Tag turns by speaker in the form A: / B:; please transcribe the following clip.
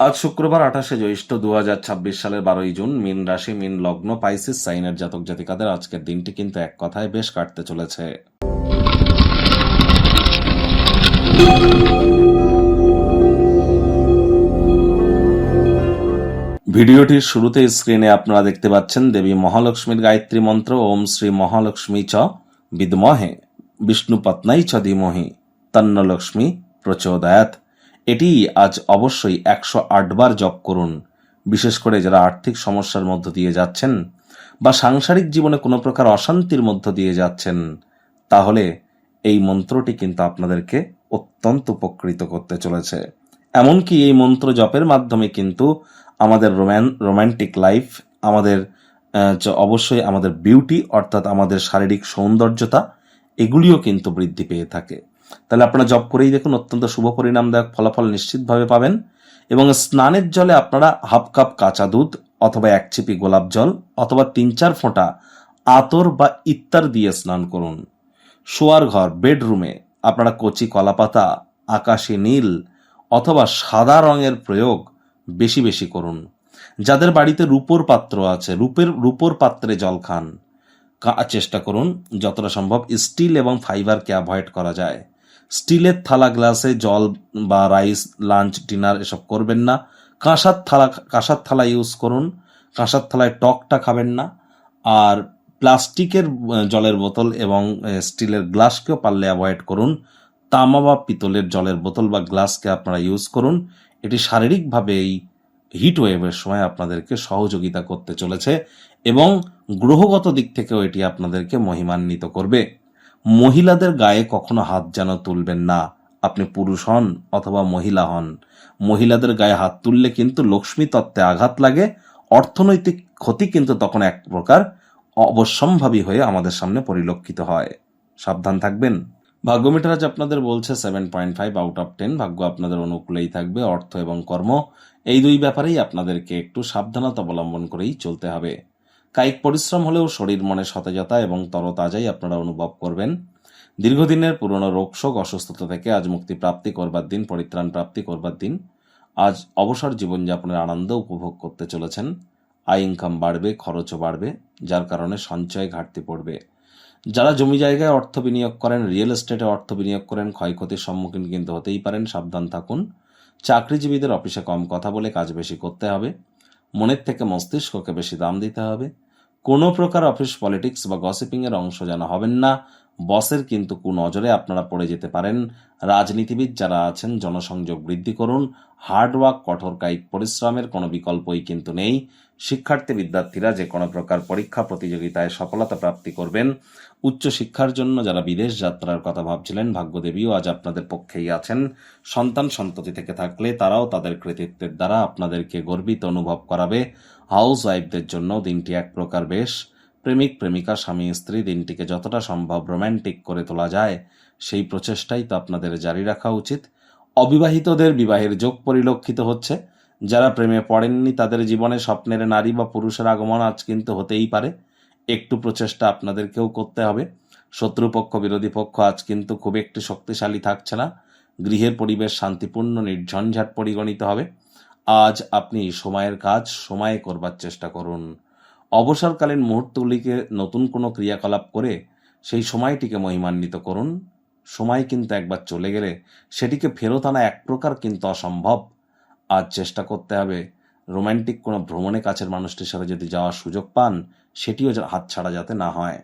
A: আজ শুক্রবার 28শে জ্যৈষ্ঠ 2026 সালের 12ই জুন। মীন রাশি, মীন লগ্ন, পাইসিস সাইনের জাতক জাতিকাদের আজকের দিনটি কিন্তু এক কথায় বেশ কাটতে চলেছে। ভিডিওটির শুরুতে স্ক্রিনে আপনারা দেখতে পাচ্ছেন দেবী মহালক্ষ্মীর গায়ত্রী মন্ত্র, ওম শ্রী মহালক্ষ্মী চ বিদ্মহে বিষ্ণুপত্নাই চ ধীমহি তন্ন লক্ষ্মী প্রচোদয়াৎ। এটি আজ অবশ্যই 108 বার জপ করুন। বিশেষ করে যারা আর্থিক সমস্যার মধ্য দিয়ে যাচ্ছেন বা সাংসারিক জীবনে কোনো প্রকার অশান্তির মধ্য দিয়ে যাচ্ছেন, তাহলে এই মন্ত্রটি কিন্তু আপনাদেরকে অত্যন্ত উপকৃত করতে চলেছে। এমনকি এই মন্ত্র জপের মাধ্যমে কিন্তু আমাদের রোম্যান্টিক লাইফ, আমাদের অবশ্যই আমাদের বিউটি অর্থাৎ আমাদের শারীরিক সৌন্দর্যতা, এগুলিও কিন্তু বৃদ্ধি পেয়ে থাকে। তাহলে আপনারা জপ করেই দেখুন, অত্যন্ত শুভ পরিণামদায়ক ফলাফল নিশ্চিতভাবে পাবেন। এবং স্নানের জলে আপনারা হাফ কাপ কাঁচা দুধ অথবা 1 চিপি গোলাপ জল অথবা 3-4 ফোঁটা আতর বা ইত্তার দিয়ে স্নান করুন। শোয়ার ঘর, বেডরুমে আপনারা কচি কলাপাতা, আকাশি নীল অথবা সাদা রঙের প্রয়োগ বেশি বেশি করুন। যাদের বাড়িতে রূপোর পাত্র আছে, রূপোর পাত্রে জল খান। চেষ্টা করুন যতটা সম্ভব স্টিল এবং ফাইবারকে অ্যাভয়েড করা যায়। স্টিলের থালা গ্লাসে জল বা রাইস, লাঞ্চ, ডিনার এসব করবেন না। কাঁসার থালা ইউজ করুন। কাঁসার থালায় টকটা খাবেন না। আর প্লাস্টিকের জলের বোতল এবং স্টিলের গ্লাসকেও পারলে অ্যাভয়েড করুন। তামা বা পিতলের জলের বোতল বা গ্লাসকে আপনারা ইউজ করুন। এটি শারীরিকভাবে এই হিট ওয়েভের সময় আপনাদেরকে সহযোগিতা করতে চলেছে এবং গ্রহগত দিক থেকেও এটি আপনাদেরকে মহিমান্বিত করবে। মহিলাদের গায়ে কখনো হাত যেন তুলবেন না। আপনি পুরুষ হন অথবা মহিলা হন, মহিলাদের গায়ে হাত তুললে কিন্তু লক্ষ্মী তত্ত্বে আঘাত লাগে। অর্থনৈতিক ক্ষতি কিন্তু তখন এক প্রকার অবশ্যম্ভাবী হয়ে আমাদের সামনে পরিলক্ষিত হয়। সাবধান থাকবেন। ভাগ্যমিটার আজ আপনাদের বলছে 7.5 আউট অফ 10। ভাগ্য আপনাদের অনুকূলেই থাকবে। অর্থ এবং কর্ম, এই দুই ব্যাপারেই আপনাদেরকে একটু সাবধানতা অবলম্বন করেই চলতে হবে। কায়িক পরিশ্রম হলেও শরীর মনে সতেজতা এবং তরতাজাই আপনারা অনুভব করবেন। দীর্ঘদিনের পুরনো রোগশোক, অসুস্থতা থেকে আজ মুক্তি প্রাপ্তি করবার দিন, পরিত্রাণ প্রাপ্তি করবার দিন। আজ অবসর জীবনযাপনের আনন্দ উপভোগ করতে চলেছেন। আয় ইনকাম বাড়বে, খরচও বাড়বে, যার কারণে সঞ্চয় ঘাটতি পড়বে। যারা জমি জায়গায় অর্থ বিনিয়োগ করেন, রিয়েল এস্টেটে অর্থ বিনিয়োগ করেন, ক্ষয়ক্ষতির সম্মুখীন কিন্তু হতেই পারেন। সাবধান থাকুন। চাকরিজীবীদের অফিসে কম কথা বলে কাজ বেশি করতে হবে। মনের থেকে মস্তিষ্ককে বেশি দাম দিতে হবে। কোনো প্রকার অফিস পলিটিক্স বা গসিপিংয়ের অংশ যেন হবেন না। বসের কিন্তু কুনজরে আপনারা পড়ে যেতে পারেন। রাজনীতিবিদ যারা আছেন, জনসংযোগ বৃদ্ধি করুন। হার্ডওয়ার্ক, কঠোর কায়িক পরিশ্রমের কোনো বিকল্পই কিন্তু নেই। শিক্ষার্থী বিদ্যার্থীরা যে কোনো প্রকার পরীক্ষা প্রতিযোগিতায় সফলতা প্রাপ্তি করবেন। উচ্চশিক্ষার জন্য যারা বিদেশ যাত্রার কথা ভাবছিলেন, ভাগ্যদেবীও আজ আপনাদের পক্ষেই আছেন। সন্তান সন্ততি থেকে থাকলে তারাও তাদের কৃতিত্বের দ্বারা আপনাদেরকে গর্বিত অনুভব করাবে। হাউস ওয়াইফদের জন্য দিনটি এক প্রকার বেশ। প্রেমিক প্রেমিকা, স্বামী স্ত্রী দিনটিকে যতটা সম্ভব রোম্যান্টিক করে তোলা যায়, সেই প্রচেষ্টাই তো আপনাদের জারি রাখা উচিত। অবিবাহিতদের বিবাহের যোগ পরিলক্ষিত হচ্ছে। যারা প্রেমে পড়েননি তাদের জীবনে স্বপ্নের নারী বা পুরুষের আগমন আজ কিন্তু হতেই পারে। একটু প্রচেষ্টা আপনাদেরকেও করতে হবে। শত্রুপক্ষ, বিরোধী পক্ষ আজ কিন্তু খুব একটি শক্তিশালী থাকছে না। গৃহের পরিবেশ শান্তিপূর্ণ, নির্ঝঞ্ঝাট পরিগণিত হবে। আজ আপনি সময়ের কাজ সময়ে করবার চেষ্টা করুন। অবসরকালীন মুহূর্তগুলিকে নতুন কোনো ক্রিয়াকলাপ করে সেই সময়টিকে মহিমান্বিত করুন। সময় কিন্তু একবার চলে গেলে সেটিকে ফেরত আনা এক প্রকার কিন্তু অসম্ভব। আজ চেষ্টা করতে হবে রোম্যান্টিক কোনো ভ্রমণে কাছের মানুষটির সাথে যদি যাওয়ার সুযোগ পান, সেটিও হাতছাড়া যাতে না হয়।